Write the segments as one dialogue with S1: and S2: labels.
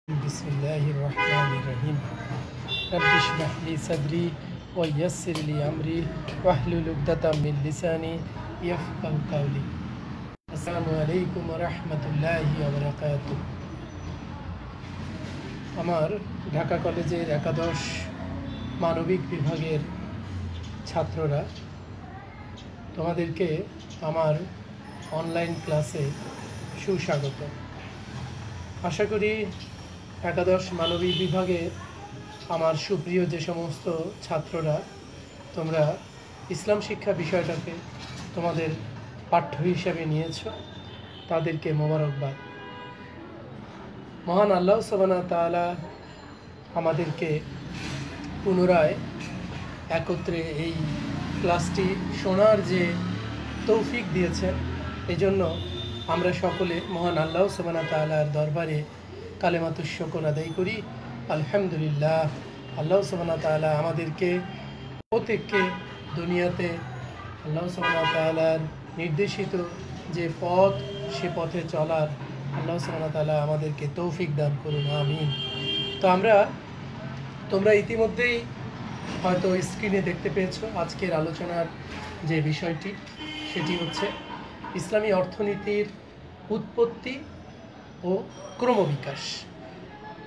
S1: बिस्मिल्लाहिर्रहमानिर्रहीम रब्बि इश्रह ली सदरी व यस्सिर ली अमरी वहलुल उक़दतम मिन लिसानी यफ़क़हू क़ौली। अस्सलामु आलैकुम व रहमतुल्लाहि व बाराकातुहू। আমার ঢাকা কলেজের একাদশ মানবিক বিভাগের ছাত্ররা, তোমাদেরকে আমার অনলাইন ক্লাসে সুস্বাগত। আশা করি একাদশ মানবিক বিভাগের আমার সুপ্রিয় যে সমস্ত ছাত্ররা তোমরা ইসলাম শিক্ষা বিষয়টাকে তোমাদের পাঠ্য হিসাবে নিয়েছ, তাদেরকে মোবারকবাদ। মহান আল্লাহ সুবহানাহু ওয়া তাআলা আমাদেরকে পুনরায় একত্রে এই ক্লাসটি শোনার যে তৌফিক দিয়েছেন, এজন্য আমরা সকলে মহান আল্লাহ সুবহানাহু ওয়া তাআলার দরবারে কালেমাতুশ শুকর আদায় করি। আলহামদুলিল্লাহ, আল্লাহ সুবহানাহু ওয়া তাআলা আমাদেরকে প্রত্যেককে দুনিয়াতে আল্লাহ সুবহানাহু ওয়া তাআলার নির্দেশিত যে পথ, সে পথে চলার আল্লাহ সুবহানাহু ওয়া তাআলা আমাদেরকে তৌফিক দান করুন, আমিন। তো তোমরা ইতিমধ্যেই হয়তো স্ক্রিনে দেখতে পেয়েছো আজকের আলোচনার যে বিষয়টি, সেটি হচ্ছে ইসলামী অর্থনীতির উৎপত্তি ও ক্রমবিকাশ।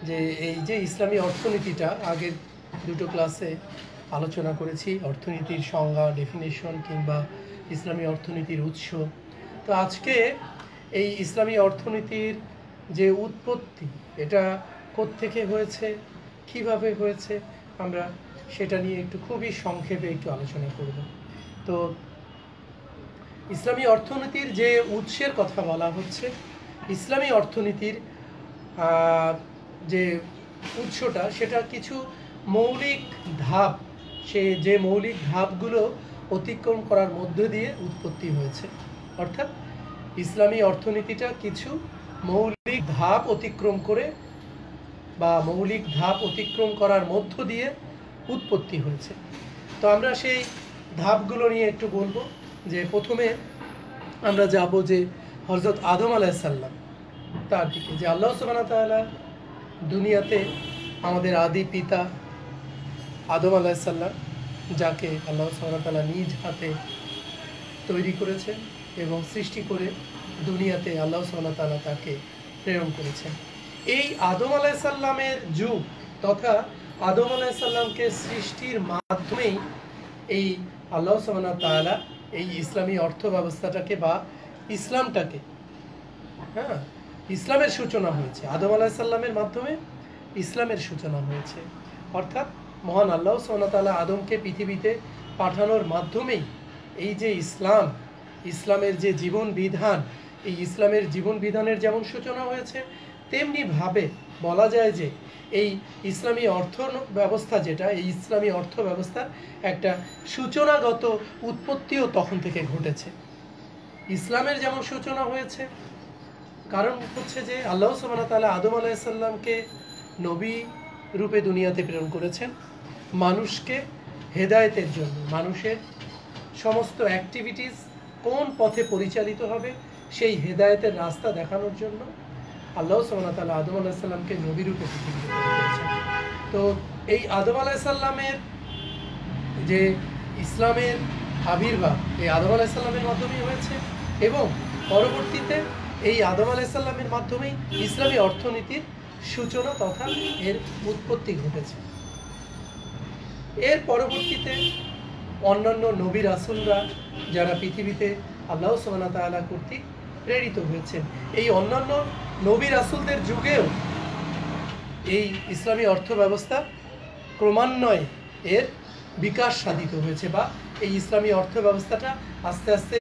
S1: যে এই যে ইসলামী অর্থনীতিটা আগের দুটো ক্লাসে আলোচনা করেছি, অর্থনীতির সংজ্ঞা, ডেফিনেশন কিংবা ইসলামী অর্থনীতির উৎস। তো আজকে এই ইসলামী অর্থনীতির যে উৎপত্তি, এটা কোত্থেকে হয়েছে, কিভাবে হয়েছে, আমরা সেটা নিয়ে একটু খুবই সংক্ষেপে একটু আলোচনা করব। তো ইসলামী অর্থনীতির যে উৎসের কথা বলা হচ্ছে, ইসলামী অর্থনীতির যে উৎসটা, সেটা কিছু মৌলিক ধাপ, যে মৌলিক ধাপগুলো অতিক্রম করার মধ্য দিয়ে উৎপত্তি হয়েছে। অর্থাৎ ইসলামী অর্থনীতিটা কিছু মৌলিক ধাপ অতিক্রম করে বা মৌলিক ধাপ অতিক্রম করার মধ্য দিয়ে উৎপত্তি হয়েছে। তো আমরা সেই ধাপগুলো নিয়ে একটু বলবো। যে প্রথমে আমরা যাব যে হযরত আদম আলাইহিস সালাম, তার দিকে, যে আল্লাহ সুবহানাহু ওয়া তাআলা দুনিয়াতে আমাদের আদি পিতা আদম আলাইহিস সালাম, যাকে আল্লাহ সুবহানাহু ওয়া তাআলা নিজ হাতে তৈরি করেছেন এবং সৃষ্টি করে দুনিয়াতে আল্লাহ সুবহানাহু ওয়া তাআলা তাকে প্রেরণ করেছেন। এই আদম আলাইহিস সালামের যুগ তথা আদম আলাইহিস সালামকে সৃষ্টির মাধ্যমেই এই আল্লাহ সুবহানাহু ওয়া তাআলা এই ইসলামী অর্থ ব্যবস্থাটাকে বা ইসলামটাকে, ইসলামের সূচনা হয়েছে। আদম আলাইহিস সালামের মাধ্যমে ইসলামের সূচনা হয়েছে। অর্থাৎ মহান আল্লাহ সুবহানাহু ওয়া তাআলা আদমকে পৃথিবীতে পাঠানোর মাধ্যমেই এই যে ইসলামের যে জীবন বিধান, এই ইসলামের জীবন বিধানের যেমন সূচনা হয়েছে, তেমনিভাবে বলা যায় যে এই ইসলামী অর্থ ব্যবস্থা, যেটা এই ইসলামী অর্থ ব্যবস্থার একটা সূচনাগত উৎপত্তিও তখন থেকে ঘটেছে। ইসলামের যেমন সূচনা হয়েছে, কারণ হচ্ছে যে আল্লাহ সুবহানাহু ওয়া তাআলা আদম আলাইহিস সালামকে নবী রূপে দুনিয়াতে প্রেরণ করেছেন মানুষকে হেদায়েতের জন্য, মানুষের সমস্ত অ্যাক্টিভিটিস কোন পথে পরিচালিত হবে সেই হেদায়েতের রাস্তা দেখানোর জন্য আল্লাহ সুবহানাহু ওয়া তাআলা আদম আলাইহিস সালামকে নবী রূপে পৃথিবীতে প্রেরণ করেছেন। তো এই আদম আলাইহিস সালামের যে ইসলামের আবির্ভাব, এই আদম আলাইহিস সালামের মাধ্যমেই হয়েছে এবং পরবর্তীতে এই আদম আলাইহিস সালামের মাধ্যমেই ইসলামী অর্থনীতির সূচনা তথা এর উৎপত্তি ঘটেছে। এর পরবর্তীতে অন্যান্য নবী রাসূলরা, যারা পৃথিবীতে আল্লাহ সুবহানাহু ওয়া তাআলা কর্তৃক প্রেরিত হয়েছেন, এই অন্যান্য নবী রাসূলদের যুগেও এই ইসলামী অর্থ ব্যবস্থা ক্রমান্বয়ে এর বিকাশ সাধিত হয়েছে বা এই ইসলামী অর্থ ব্যবস্থাটা আস্তে আস্তে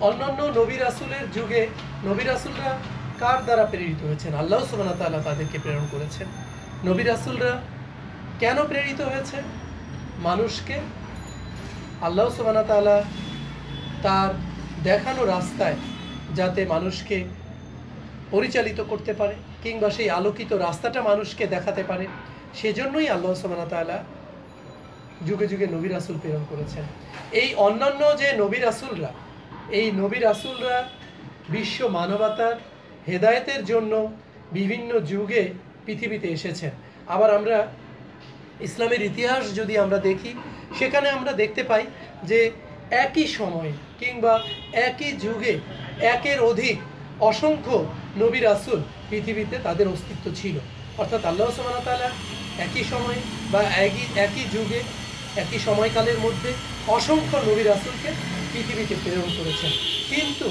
S1: অন্যান্য নবী রাসূলের যুগে নবী রাসূলরা কার দ্বারা প্রেরিত হয়েছেন? আল্লাহ সুবহানাহু ওয়া তাআলা তাদেরকে প্রেরণ করেছেন। নবী রাসূলরা কেন প্রেরিত হয়েছে? মানুষকে আল্লাহ সুবহানাহু ওয়া তাআলা তার দেখানো রাস্তায় যাতে মানুষকে পরিচালিত করতে পারে কিংবা সেই আলোকিত রাস্তাটা মানুষকে দেখাতে পারে, সেজন্যই আল্লাহ সুবহানাহু ওয়া তাআলা যুগে যুগে নবী রাসূল প্রেরণ করেছেন। এই অন্যান্য যে নবী রাসূলরা, এই নবী রাসূলরা বিশ্ব মানবতার হেদায়েতের জন্য বিভিন্ন যুগে পৃথিবীতে এসেছেন। আবার আমরা ইসলামের ইতিহাস যদি আমরা দেখি, সেখানে আমরা দেখতে পাই যে একই সময়ে কিংবা একই যুগে একের অধিক অসংখ্য নবী রাসূল পৃথিবীতে তাদের অস্তিত্ব ছিল। অর্থাৎ আল্লাহ সুবহানাহু ওয়া তাআলা একই সময়ে বা একই যুগে একই সময়কালের মধ্যে অসংখ্য নবী রাসূলকে পৃথিবীতে প্রেরণ করেছেন, কিন্তু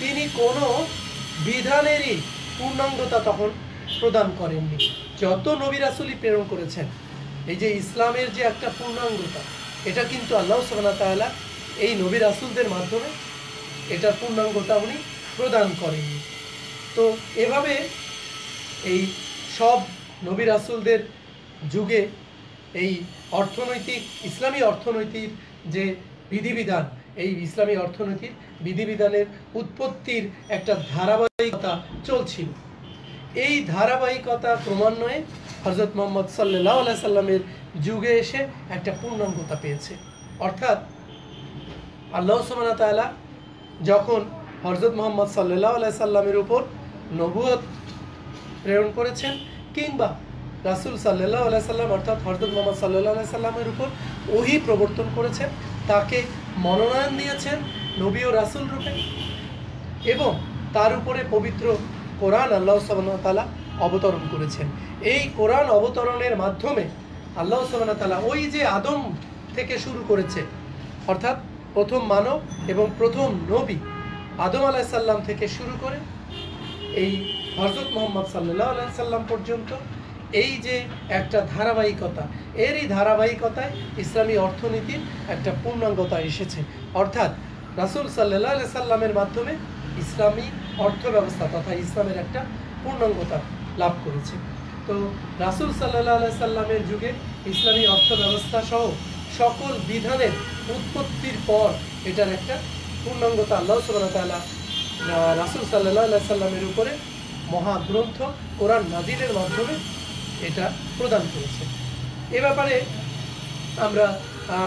S1: তিনি কোনো বিধানেরই পূর্ণাঙ্গতা তখন প্রদান করেননি। যত নবী রাসূলই প্রেরণ করেছেন, এই যে ইসলামের যে একটা পূর্ণাঙ্গতা, এটা কিন্তু আল্লাহ সুবহানাহু ওয়া তাআলা এই নবী রাসূলদের মাধ্যমে এটার পূর্ণাঙ্গতা উনি প্রদান করেননি। তো এভাবে এই সব নবী রাসূলদের যুগে এই অর্থনৈতিক ইসলামী অর্থনৈতিক যে বিধিবিধান, এই ইসলামী অর্থনৈতিক বিধিবিধানের উৎপত্তির একটা ধারাবাহিকতা চলছিল। এই ধারাবাহিকতা ক্রমান্বয়ে হযরত মুহাম্মদ সাল্লাল্লাহু আলাইহি সাল্লামের যুগে এসে একটা পূর্ণাঙ্গতা পেয়েছে। অর্থাৎ আল্লাহ সুবহানাহু ওয়া তাআলা যখন হযরত মুহাম্মদ সাল্লাল্লাহু আলাইহি সাল্লামের উপর নবুয়ত প্রেরণ করেছেন, কিংবা রাসূল সাল্লাল্লাহু আলাইহি সাল্লাম অর্থাৎ হযরত মুহাম্মদ সাল্লাল্লাহু আলাইহি সাল্লামের উপর ওহী প্রবর্তন করেছেন, তাকে মনোনয়ন দিয়েছেন নবী ও রাসূল রূপে, এবং তার উপরে পবিত্র কোরআন আল্লাহ সুবহানাহু ওয়া তাআলা অবতরণ করেছেন। এই কোরআন অবতরণের মাধ্যমে আল্লাহ সুবহানাহু ওয়া তাআলা ওই যে আদম থেকে শুরু করেছে, অর্থাৎ প্রথম মানব এবং প্রথম নবী আদম আলাইহিস সালাম থেকে শুরু করে এই হযরত মুহাম্মদ সাল্লাল্লাহু আলাইহি সাল্লাম পর্যন্ত এই যে একটা ধারাবাহিকতা, এরই ধারাবাহিকতায় ইসলামী অর্থনীতির একটা পূর্ণাঙ্গতা এসেছে। অর্থাৎ রাসূল সাল্লাল্লাহু আলাইহি সাল্লামের মাধ্যমে ইসলামী অর্থ ব্যবস্থা তথা ইসলামের একটা পূর্ণাঙ্গতা লাভ করেছে। তো রাসূল সাল্লাল্লাহু আলাইহি সাল্লামের যুগে ইসলামী অর্থ ব্যবস্থা সহ সকল বিধানের উৎপত্তির পর এটার একটা পূর্ণাঙ্গতা আল্লাহ সুবহানাহু ওয়া তাআলা রাসূল সাল্লাল্লাহু আলাইহি সাল্লামের উপরে মহাগ্রন্থ কোরআন নাজিলের মাধ্যমে এটা প্রদান করেছে। এ ব্যাপারে আমরা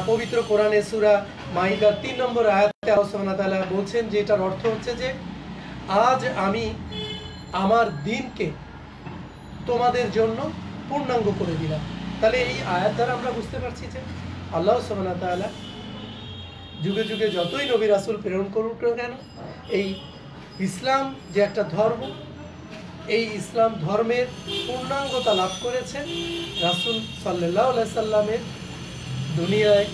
S1: পবিত্র কোরআনে সূরা মাইদার ৩ নম্বর আয়াতে আল্লাহ সুবহানাহু ওয়া তাআলা বলছেন যে এটার অর্থ হচ্ছে যে আজ আমি আমার দ্বীনকে তোমাদের জন্য পূর্ণাঙ্গ করে দিলাম। তাহলে এই আয়াত দ্বারা আমরা বুঝতে পারছি যে আল্লাহ সুবহানাহু ওয়া তাআলা যুগে যুগে যতই নবী রাসূল প্রেরণ করুক না কেন, এই ইসলাম যে একটা ধর্ম, এই ইসলাম ধর্মের পূর্ণাঙ্গতা লাভ করেছে রাসূল সাল্লাল্লাহু আলাইহি সাল্লামের দুনিয়ায়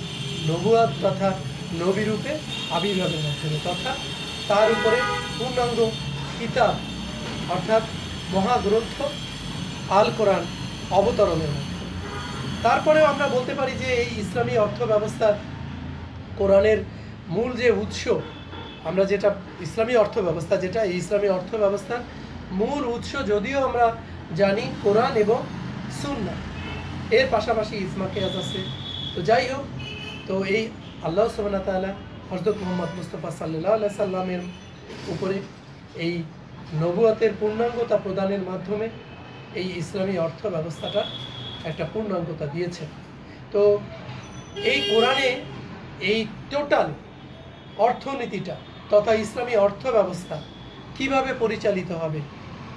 S1: নবুয়ত তথা নবী রূপে আবির্ভাবের মাধ্যমে, তথা তার উপরে পূর্ণাঙ্গ কিতাব অর্থাৎ মহাগ্রন্থ আল কোরআন অবতরণের মাধ্যমে। তারপরেও আমরা বলতে পারি যে এই ইসলামী অর্থ ব্যবস্থার কোরআনের মূল যে উৎস, আমরা যেটা ইসলামী অর্থ ব্যবস্থা, যেটা এই ইসলামী অর্থ ব্যবস্থার মূল উৎস যদিও আমরা জানি কোরআন এবং সুন্নাহ, এর পাশাপাশি ইজমা কিয়াস আছে। তো যাই হোক, তো এই আল্লাহ সুবহানাহু ওয়া তাআলা হযরত মুহাম্মদ মুস্তাফা সাল্লাল্লাহু আলাইহি সাল্লামের উপরে এই নবুয়তের পূর্ণাঙ্গতা প্রদানের মাধ্যমে এই ইসলামী অর্থ ব্যবস্থাটা একটা পূর্ণাঙ্গতা দিয়েছেন। তো এই কোরআনে এই টোটাল অর্থনীতিটা তথা ইসলামী অর্থ ব্যবস্থা কিভাবে পরিচালিত হবে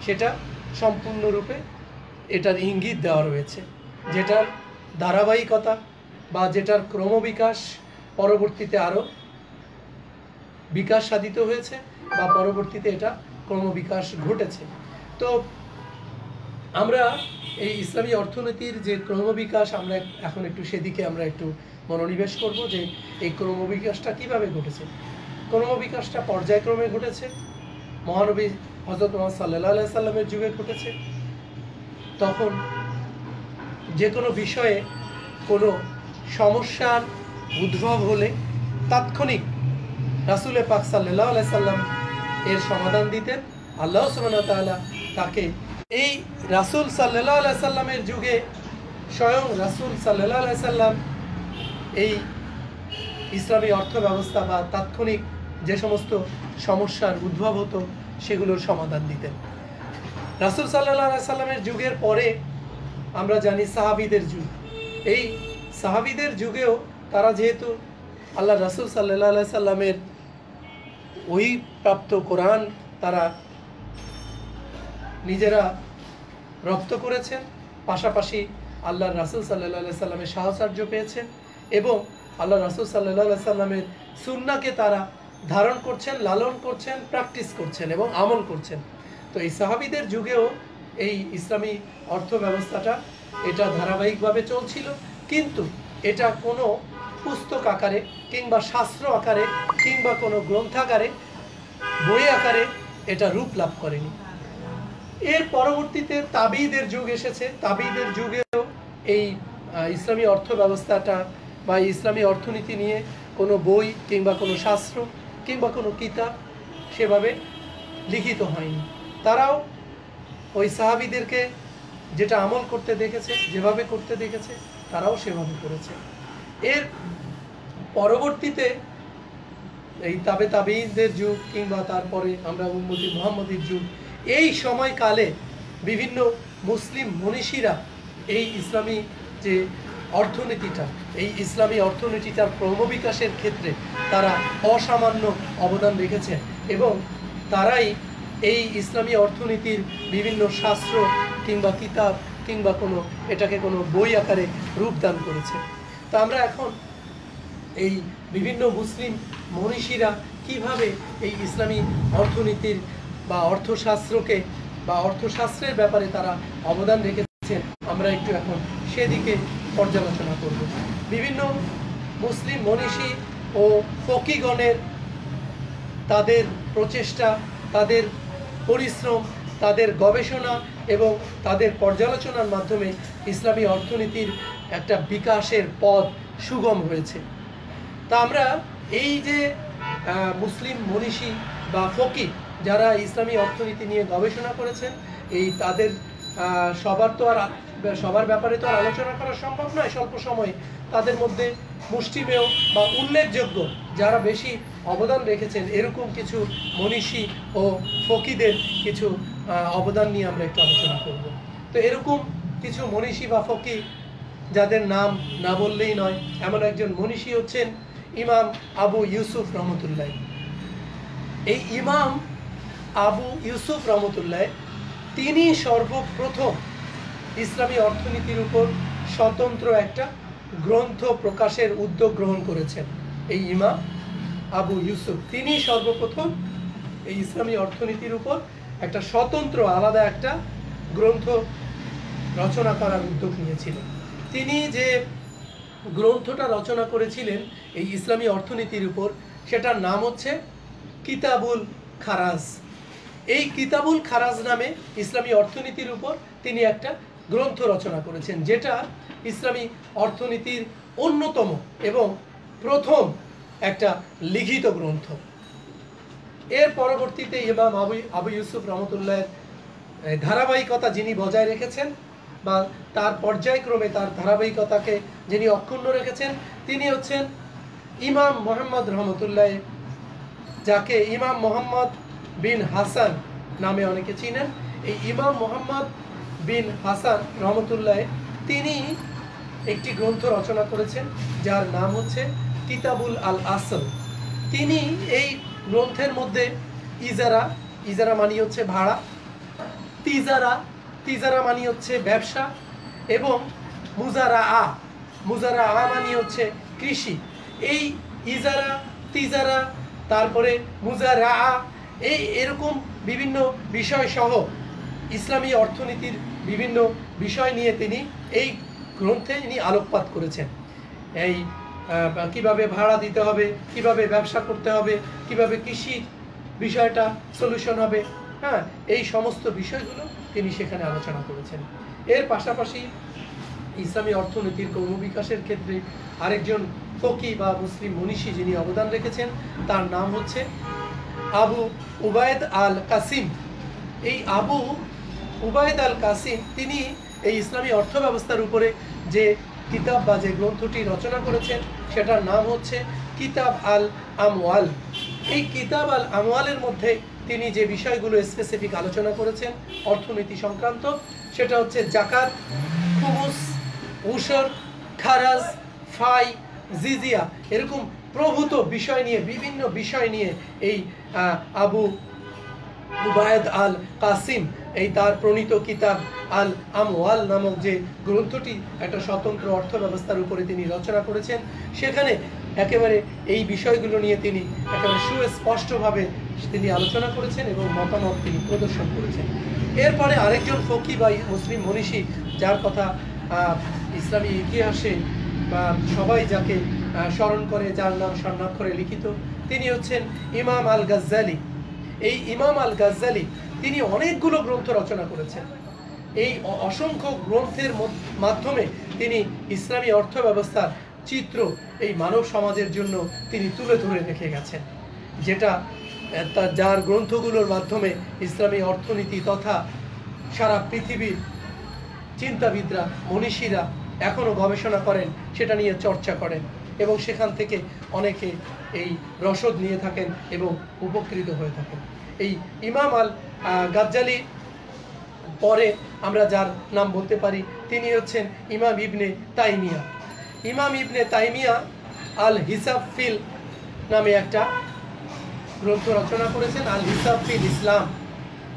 S1: সেটা সম্পূর্ণরূপে এটার ইঙ্গিত দেওয়া রয়েছে, যেটার ধারাবাহিকতা বা যেটার ক্রমবিকাশ পরবর্তীতে আরও বিকাশ সাধিত হয়েছে বা পরবর্তীতে এটা ক্রমবিকাশ ঘটেছে। তো আমরা এই ইসলামী অর্থনীতির যে ক্রমবিকাশ, আমরা এখন একটু সেদিকে আমরা একটু মনোনিবেশ করব যে এই ক্রমবিকাশটা কিভাবে ঘটেছে। ক্রমবিকাশটা পর্যায়ক্রমে ঘটেছে, মহানবী হযরত মুহাম্মদ সাল্লাল্লাহু আলাইহি সাল্লামের যুগে ঘটেছে। তখন যে কোনো বিষয়ে কোনো সমস্যার উদ্ভব হলে তাৎক্ষণিক রাসূল পাক সাল্লাল্লাহু আলাইহি সাল্লাম এর সমাধান দিতেন। আল্লাহ সুবহানাহু ওয়া তাআলা তাকে এই রাসূল সাল্লাল্লাহু আলাইহি সাল্লামের যুগে স্বয়ং রাসূল সাল্লাল্লাহু আলাইহি সাল্লাম এই ইসলামী অর্থ ব্যবস্থা বা তাৎক্ষণিক যে সমস্ত সমস্যার উদ্ভব হতো সেগুলোর সমাধান দিতেন। রাসূল সাল্লাল্লাহু আলাইহি সাল্লামের যুগের পরে আমরা জানি সাহাবীদের যুগ। এই সাহাবীদের যুগেও তারা যেহেতু আল্লাহ রাসূল সাল্লাল্লাহু আলাইহি সাল্লামের ওই প্রাপ্ত কোরআন তারা নিজেরা রপ্ত করেছেন, পাশাপাশি আল্লাহ রাসূল সাল্লাল্লাহু আলাইহি সাল্লামের সাহচর্য পেয়েছেন এবং আল্লাহ রাসূল সাল্লাল্লাহু আলাইহি সাল্লামের সুন্নাহকে তারা ধারণ করছেন, লালন করছেন, প্র্যাকটিস করছেন এবং আমল করছেন। তো এই সাহাবীদের যুগেও এই ইসলামী অর্থ ব্যবস্থাটা এটা ধারাবাহিকভাবে চলছিল, কিন্তু এটা কোনো পুস্তক আকারে কিংবা শাস্ত্র আকারে কিংবা কোনো গ্রন্থাগারে বই আকারে এটা রূপ লাভ করেনি। এর পরবর্তীতে তাবিঈদের যুগ এসেছে। তাবিঈদের যুগেও এই ইসলামী অর্থ ব্যবস্থাটা বা ইসলামী অর্থনীতি নিয়ে কোনো বই কিংবা কোনো শাস্ত্র কিংবা কোনো কিতাব সেভাবে লিখিত হয়নি। তারাও ওই সাহাবীদেরকে যেটা আমল করতে দেখেছে, যেভাবে করতে দেখেছে, তারাও সেভাবে করেছে। এর পরবর্তীতে এই তাবিঈদের যুগ কিংবা তারপরে আমরা উম্মতি মুহাম্মদীর যুগ, এই সময়কালে বিভিন্ন মুসলিম মনীষীরা এই ইসলামী যে অর্থনীতিটা, এই ইসলামী অর্থনীতিটার ক্রমবিকাশের ক্ষেত্রে তারা অসামান্য অবদান রেখেছেন এবং তারাই এই ইসলামী অর্থনীতির বিভিন্ন শাস্ত্র কিংবা কিতাব কিংবা এটাকে কোনো বই আকারে রূপদান করেছে। তো আমরা এখন এই বিভিন্ন মুসলিম মনীষীরা কিভাবে এই ইসলামী অর্থনীতির বা অর্থশাস্ত্রকে বা অর্থশাস্ত্রের ব্যাপারে তারা অবদান রেখেছেন, আমরা একটু এখন সেদিকে পর্যালোচনা করব। বিভিন্ন মুসলিম মনীষী ও ফকিগণের তাদের প্রচেষ্টা, তাদের পরিশ্রম, তাদের গবেষণা এবং তাদের পর্যালোচনার মাধ্যমে ইসলামী অর্থনীতির একটা বিকাশের পথ সুগম হয়েছে। তা আমরা এই যে মুসলিম মনীষী বা ফকিহ যারা ইসলামী অর্থনীতি নিয়ে গবেষণা করেছেন, এই তাদের সবার ব্যাপারে তো আর আলোচনা করা সম্ভব নয় স্বল্প সময়ে। তাদের মধ্যে মুষ্টিমেয় বা উল্লেখযোগ্য যারা বেশি অবদান রেখেছেন এরকম কিছু মনীষী ও ফকিদের কিছু অবদান নিয়ে আমরা একটু আলোচনা করব। তো এরকম কিছু মনীষী বা ফকিহ যাদের নাম না বললেই নয়, এমন একজন মনীষী হচ্ছেন ইমাম আবু ইউসুফ রহমতুল্লাহ। এই ইমাম আবু ইউসুফ রহমতুল্লাহ তিনি সর্বপ্রথম ইসলামী অর্থনীতির উপর স্বতন্ত্র একটা গ্রন্থ প্রকাশের উদ্যোগ গ্রহণ করেছেন। এই ইমাম আবু ইউসুফ তিনি সর্বপ্রথম এই ইসলামী অর্থনীতির উপর একটা স্বতন্ত্র আলাদা একটা গ্রন্থ রচনা করার উদ্যোগ নিয়েছিলেন। তিনি যে গ্রন্থটা রচনা করেছিলেন এই ইসলামী অর্থনীতির উপর, সেটার নাম হচ্ছে কিতাবুল খারাজ। এই কিতাবুল খারাজ নামে ইসলামী অর্থনীতির উপর তিনি একটা গ্রন্থ রচনা করেছেন, যেটা ইসলামী অর্থনীতির অন্যতম এবং প্রথম একটা লিখিত গ্রন্থ। এর পরবর্তীতে ইমাম আবু ইউসুফ রহমতুল্লাহের ধারাবাহিকতা যিনি বজায় রেখেছেন বা তার পর্যায়ক্রমে তার ধারাবাহিকতাকে যিনি অক্ষুণ্ণ রেখেছেন, তিনি হচ্ছেন ইমাম মোহাম্মদ রহমতুল্লাহ, যাকে ইমাম মোহাম্মদ বিন হাসান নামে অনেকে চিনেন। এই ইমাম মোহাম্মদ বিন হাসান রহমতুল্লাহ তিনি একটি গ্রন্থ রচনা করেছেন যার নাম হচ্ছে কিতাবুল আল আসল। তিনি এই গ্রন্থের মধ্যে ইজারা মানে হচ্ছে ভাড়া, তিজারা মানে হচ্ছে ব্যবসা এবং মুজারা মানে হচ্ছে কৃষি। এই ইজারা, তিজারা, তারপরে মুজারা, এরকম বিভিন্ন বিষয় সহ ইসলামী অর্থনীতির বিভিন্ন বিষয় নিয়ে তিনি এই গ্রন্থে আলোকপাত করেছেন। এই কিভাবে ভাড়া দিতে হবে, কিভাবে ব্যবসা করতে হবে, কিভাবে কৃষির বিষয়টা সলিউশন হবে, হ্যাঁ, এই সমস্ত বিষয়গুলো তিনি সেখানে আলোচনা করেছেন। এর পাশাপাশি ইসলামী অর্থনীতির ক্রমবিকাশের ক্ষেত্রে আরেকজন ফকি বা মুসলিম মনীষী যিনি অবদান রেখেছেন তার নাম হচ্ছে আবু উবায়দ আল কাসিম। এই আবু উবায়দ আল কাসিম তিনি এই ইসলামী অর্থ ব্যবস্থার উপরে যে কিতাব বা যে গ্রন্থটি রচনা করেছেন সেটার নাম হচ্ছে কিতাব আল আমওয়াল। এই কিতাব আল আমওয়ালের মধ্যে তিনি যে বিষয়গুলো স্পেসিফিক আলোচনা করেছেন অর্থনীতি সংক্রান্ত, সেটা হচ্ছে জাকাত, খুমুস, উশর, খারাজ, ফাই, জিজিয়া, এরকম প্রভূত বিষয় নিয়ে বিভিন্ন বিষয় নিয়ে এই আবু উবায়দ আল কাসিম এই তার প্রণীত কিতাব আল আমওয়াল নামক যে গ্রন্থটি একটা স্বতন্ত্র অর্থ ব্যবস্থার উপরে তিনি রচনা করেছেন, সেখানে একেবারে এই বিষয়গুলো নিয়ে তিনি একেবারে সুস্পষ্টভাবে তিনি আলোচনা করেছেন এবং মতামত তিনি প্রদর্শন করেছেন। এরপরে আরেকজন ফকি বা মুসলিম মনীষী যার কথা ইসলামী ইতিহাসে বা সবাই যাকে স্মরণ করে, যার নাম স্বর্ণাক্ষরে লিখিত, তিনি হচ্ছেন ইমাম আল গাজ্জালি। এই ইমাম আল গাজ্জালি তিনি অনেকগুলো গ্রন্থ রচনা করেছেন। এই অসংখ্য গ্রন্থের মাধ্যমে তিনি ইসলামী অর্থ ব্যবস্থার চিত্র এই মানব সমাজের জন্য তিনি তুলে ধরে রেখে গেছেন, যেটা যার গ্রন্থগুলোর মাধ্যমে ইসলামী অর্থনীতি তথা সারা পৃথিবীর চিন্তাবিদরা, মনীষীরা এখনও গবেষণা করেন, সেটা নিয়ে চর্চা করেন এবং সেখান থেকে অনেকে এই রসদ নিয়ে থাকেন এবং উপকৃত হয়ে থাকেন। এই ইমাম আল গাজ্জালি পরে আমরা যার নাম বলতে পারি তিনি হচ্ছেন ইমাম ইবনে তাইমিয়া। ইমাম ইবনে তাইমিয়া আল হিসাব ফিল নামে একটা গ্রন্থ রচনা করেছেন, আল হিসাব ফিল ইসলাম।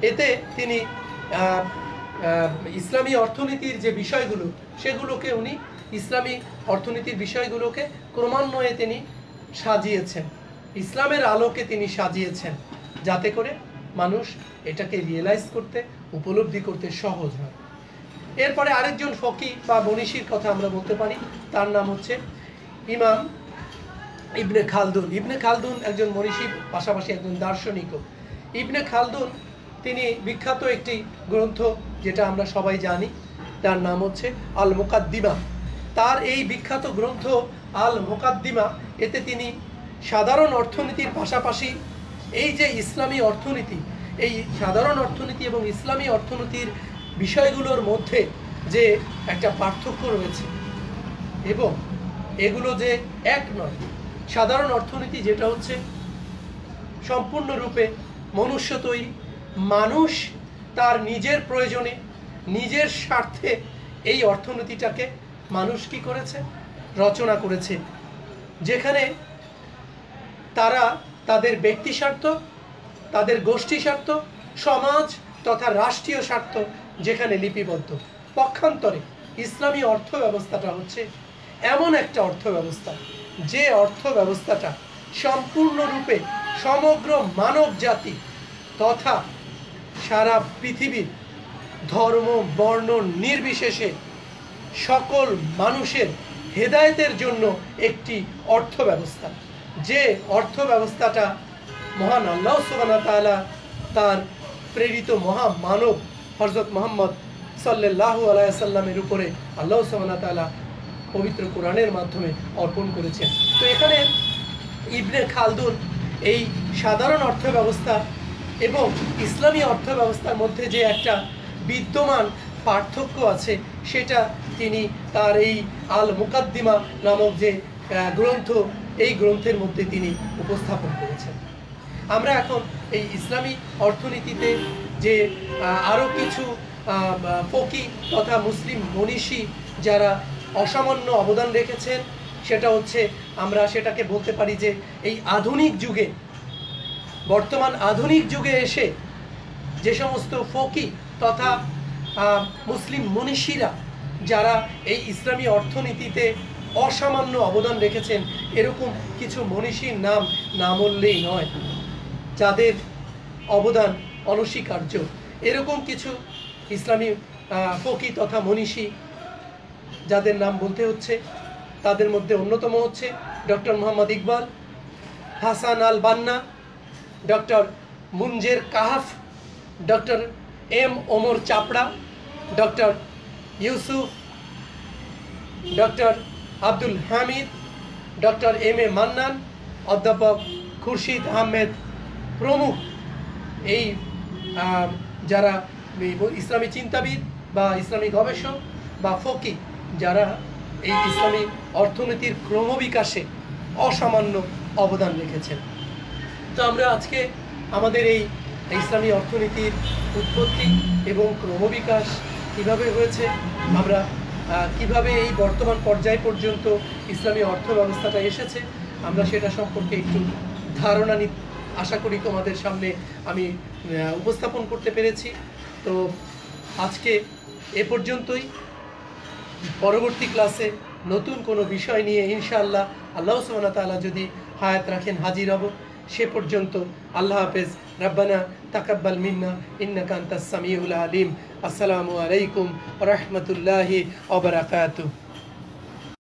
S1: এতে তিনি ইসলামী অর্থনীতির যে বিষয়গুলো সেগুলোকে উনি ইসলামী অর্থনীতির বিষয়গুলোকে ক্রমান্বয়ে তিনি সাজিয়েছেন, ইসলামের আলোকে তিনি সাজিয়েছেন, যাতে করে মানুষ এটাকে রিয়েলাইজ করতে, উপলব্ধি করতে সহজ হয়। এরপরে আরেকজন ফকি বা মনীষীর কথা আমরা বলতে পারি, তার নাম হচ্ছে ইমাম ইবনে খালদুন। ইবনে খালদুন একজন মনীষী, পাশাপাশি একজন দার্শনিকও। ইবনে খালদুন তিনি বিখ্যাত একটি গ্রন্থ যেটা আমরা সবাই জানি, তার নাম হচ্ছে আল মুকাদ্দিমা। তার এই বিখ্যাত গ্রন্থ আল মুকাদ্দিমা, এতে তিনি সাধারণ অর্থনীতির পাশাপাশি এই যে ইসলামী অর্থনীতি, এই সাধারণ অর্থনীতি এবং ইসলামী অর্থনীতির বিষয়গুলোর মধ্যে যে একটা পার্থক্য রয়েছে এবং এগুলো যে এক নয়। সাধারণ অর্থনীতি যেটা হচ্ছে সম্পূর্ণরূপে মনুষ্য তৈরি, মানুষ তার নিজের প্রয়োজনে, নিজের স্বার্থে এই অর্থনীতিটাকে মানুষ কি করেছে, রচনা করেছে, যেখানে তারা তাদের ব্যক্তি স্বার্থ, তাদের গোষ্ঠী স্বার্থ, সমাজ তথা রাষ্ট্রীয় স্বার্থ যেখানে লিপিবদ্ধ। পক্ষান্তরে ইসলামী অর্থ ব্যবস্থাটা হচ্ছে এমন একটা অর্থ ব্যবস্থা, যে অর্থ ব্যবস্থাটা সম্পূর্ণরূপে সমগ্র মানব জাতি তথা সারা পৃথিবীর ধর্ম বর্ণ নির্বিশেষে সকল মানুষের হেদায়েতের জন্য একটি অর্থ ব্যবস্থা। যে অর্থ ব্যবস্থাটা মহান আল্লাহ সুবহানাহু ওয়া তাআলা তার প্রেরিত মহামানব হযরত মুহাম্মদ সাল্লাল্লাহু আলাইহি সাল্লামের উপরে আল্লাহ সুবহানাহু ওয়া তাআলা পবিত্র কোরআনের মাধ্যমে অর্পণ করেছেন। তো এখানে ইবনে খালদুন এই সাধারণ অর্থ ব্যবস্থা এবং ইসলামী অর্থ ব্যবস্থার মধ্যে যে একটা বিদ্যমান পার্থক্য আছে, সেটা তিনি তার এই আল মুকাদ্দিমা নামক যে গ্রন্থ, এই গ্রন্থের মধ্যে তিনি উপস্থাপন করেছেন। আমরা এখন এই ইসলামী অর্থনীতিতে যে আরও কিছু ফকি তথা মুসলিম মনীষী যারা অসামান্য অবদান রেখেছেন, সেটা হচ্ছে আমরা সেটাকে বলতে পারি যে এই আধুনিক যুগে, বর্তমান আধুনিক যুগে এসে যে সমস্ত ফকি তথা মুসলিম মনীষীরা যারা এই ইসলামী অর্থনীতিতে অসামান্য অবদান রেখেছেন, এরকম কিছু মনীষীর নাম না বললেই নয়, যাদের অবদান অনস্বীকার্য। এরকম কিছু ইসলামী ফকি তথা মনীষী যাদের নাম বলতে হচ্ছে, তাদের মধ্যে অন্যতম হচ্ছে doctor Mohammad Iqbal, Hasan Al Banna, doctor Munzer Kahaf, doctor M Omar Chapra, doctor Yusuf, doctor Abdul Hamid, doctor M A Mannan, অধ্যাপক খুরশিদ আহমেদ প্রমুখ এই যারা ইসলামী চিন্তাবিদ বা ইসলামী গবেষক বা ফকি যারা এই ইসলামী অর্থনীতির ক্রমবিকাশে অসামান্য অবদান রেখেছেন। তো আমরা আজকে আমাদের এই ইসলামী অর্থনীতির উৎপত্তি এবং ক্রমবিকাশ কিভাবে হয়েছে, আমরা কিভাবে এই বর্তমান পর্যায় পর্যন্ত ইসলামী অর্থ ব্যবস্থাটা এসেছে, আমরা সেটা সম্পর্কে একটু ধারণা আশা করি তোমাদের সামনে আমি উপস্থাপন করতে পেরেছি। তো আজকে এ পর্যন্তই। পরবর্তী ক্লাসে নতুন কোনো বিষয় নিয়ে ইনশাআল্লাহ আল্লাহ সুবহানাহু ওয়া তাআলা যদি হায়াত রাখেন হাজির হব। সে পর্যন্ত আল্লাহ হাফেজ। রব্বানা তাকাব্বাল মিন্না ইন্নাকা আনতাস সামিউল আলিম। আসসালামু আলাইকুম ওয়া রাহমাতুল্লাহি ওয়া বারাকাতুহু।